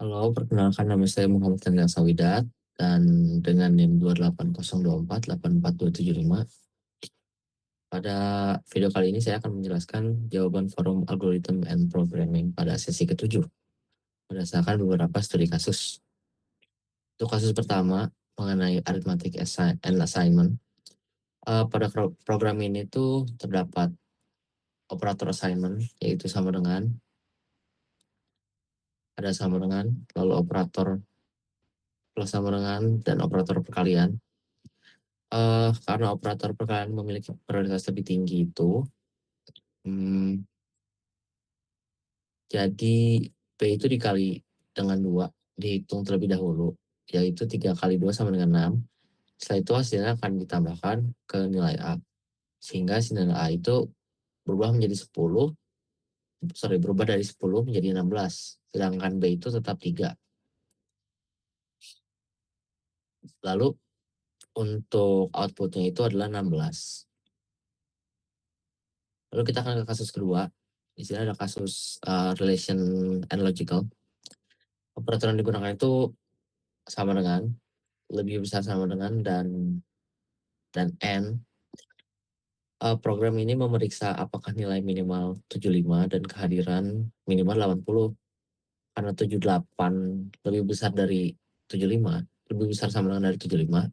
Halo, perkenalkan nama saya Muhammad Chandra Sawidat dan dengan NIM 28024 84275. Pada video kali ini saya akan menjelaskan jawaban forum Algorithm and Programming pada sesi ke-7 berdasarkan beberapa studi kasus. Untuk kasus pertama mengenai arithmetic and assignment, pada program ini tuh terdapat operator assignment yaitu sama dengan, ada sama dengan, lalu operator plus sama dengan, dan operator perkalian. Karena operator perkalian memiliki prioritas lebih tinggi itu, hmm, jadi P itu dikali dengan 2, dihitung terlebih dahulu, yaitu 3 kali 2 sama dengan 6. Setelah itu hasilnya akan ditambahkan ke nilai A, sehingga si nilai A itu berubah dari 10 menjadi 16, sedangkan B itu tetap 3. Lalu untuk outputnya itu adalah 16. Lalu kita akan ke kasus kedua. Di sini ada kasus relation and logical. Operator yang digunakan itu sama dengan, lebih besar sama dengan, dan N. Program ini memeriksa apakah nilai minimal 75 dan kehadiran minimal 80. Karena 78 lebih besar dari 75, lebih besar sama dengan dari 75,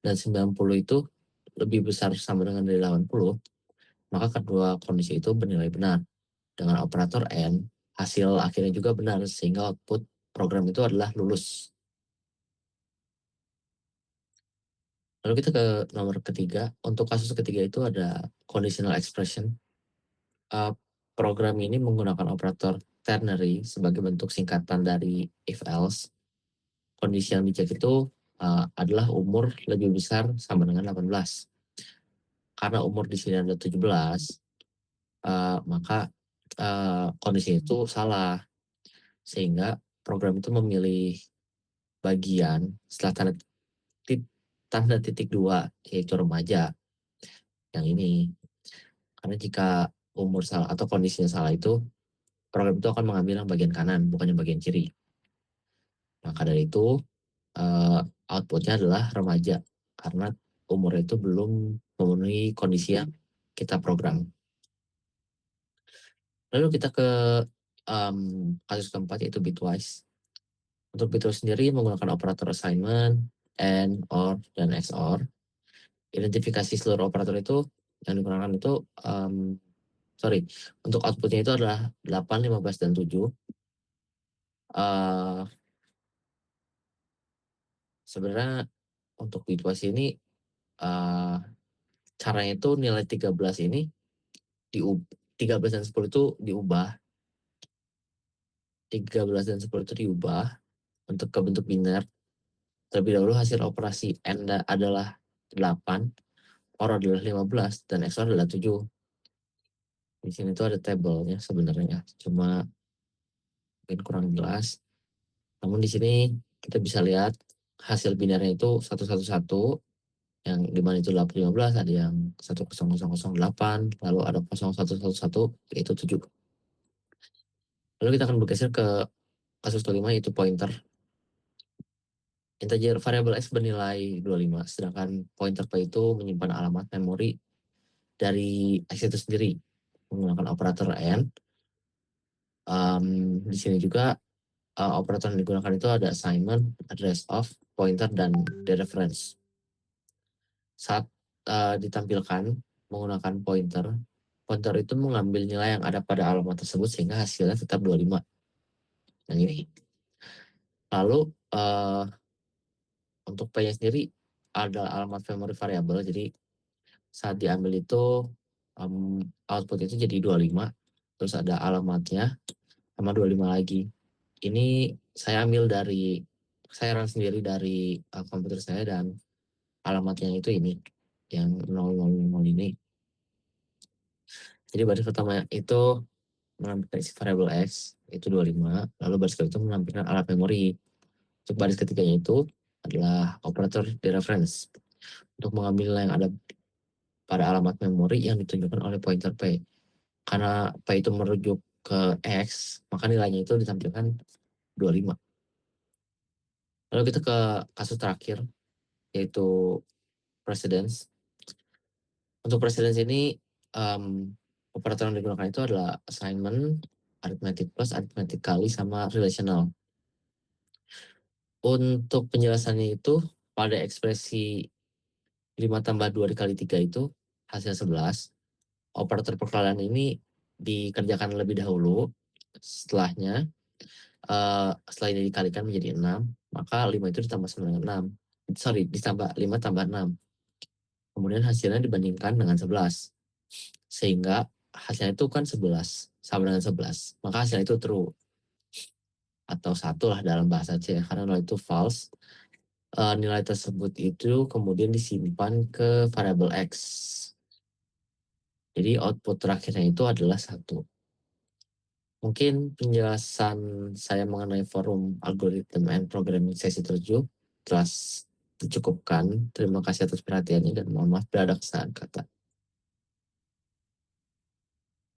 dan 90 itu lebih besar sama dengan dari 80, maka kedua kondisi itu bernilai benar. Dengan operator N, hasil akhirnya juga benar, sehingga output program itu adalah lulus. Lalu kita ke nomor ketiga. Untuk kasus ketiga itu ada conditional expression. Program ini menggunakan operator ternary sebagai bentuk singkatan dari if-else. Kondisi yang dicek itu adalah umur lebih besar sama dengan 18. Karena umur di sini ada 17, maka kondisi itu salah. Sehingga program itu memilih bagian setelah tanda titik 2, yaitu remaja. Yang ini, karena jika umur salah atau kondisinya salah itu, program itu akan mengambil yang bagian kanan, bukan yang bagian kiri. Maka dari itu, outputnya adalah remaja, karena umur itu belum memenuhi kondisi yang kita program. Lalu kita ke kasus keempat, yaitu bitwise. Untuk bitwise sendiri menggunakan operator assignment, AND, OR, dan XOR. Identifikasi seluruh operator itu yang digunakan itu, untuk outputnya itu adalah 8, 15, dan 7. Sebenarnya untuk bitwise ini, caranya itu nilai 13 ini 13 dan 10 itu diubah. 13 dan 10 itu diubah untuk ke bentuk biner. Terlebih dahulu hasil operasi AND adalah 8, OR adalah 15, dan XOR adalah 7. Di sini tuh ada tabelnya sebenarnya, cuma mungkin kurang jelas. Namun di sini kita bisa lihat hasil binarnya itu 111, yang dimana itu 815, ada yang 10008, lalu ada 0111, yaitu 7. Lalu kita akan bergeser ke kasus kelima, yaitu pointer. Integer variabel X bernilai 25, sedangkan pointer P itu menyimpan alamat memori dari X itu sendiri menggunakan operator AND. Di sini juga operator yang digunakan itu ada assignment, address of, pointer, dan dereference. Saat ditampilkan menggunakan pointer, pointer itu mengambil nilai yang ada pada alamat tersebut sehingga hasilnya tetap 25. Yang ini. Lalu untuk P-nya sendiri ada alamat memori variabel, jadi saat diambil itu output itu jadi 25, terus ada alamatnya sama 25 lagi. Ini saya run sendiri dari komputer saya, dan alamatnya itu ini, yang 000 ini. Jadi baris pertama itu menampilkan isi variabel X, itu 25, lalu baris kedua itu menampilkan alat memori. Untuk baris ketiganya itu adalah operator dereference, untuk mengambil nilai yang ada pada alamat memori yang ditunjukkan oleh pointer P. Karena P itu merujuk ke X, maka nilainya itu ditampilkan 25. Lalu kita ke kasus terakhir, yaitu precedence. Untuk precedence ini, operator yang digunakan itu adalah assignment, arithmetic plus, arithmetic kali, sama relational. Untuk penjelasannya itu, pada ekspresi 5 tambah 2 dikali 3 itu hasil 11. Operator perkalian ini dikerjakan lebih dahulu. Setelah ini dikalikan menjadi 6, maka 5 itu ditambah sama dengan 6. Sorry, ditambah 5 tambah 6. Kemudian hasilnya dibandingkan dengan 11. Sehingga hasilnya itu kan 11, sama dengan 11. Maka hasilnya itu true. Atau 1 lah dalam bahasa C, karena nilai itu false. Nilai tersebut itu kemudian disimpan ke variabel X. Jadi output terakhirnya itu adalah 1. Mungkin penjelasan saya mengenai forum algorithm and programming sesi 7 telah dicukupkan. Terima kasih atas perhatiannya dan mohon maaf bila ada kesalahan kata.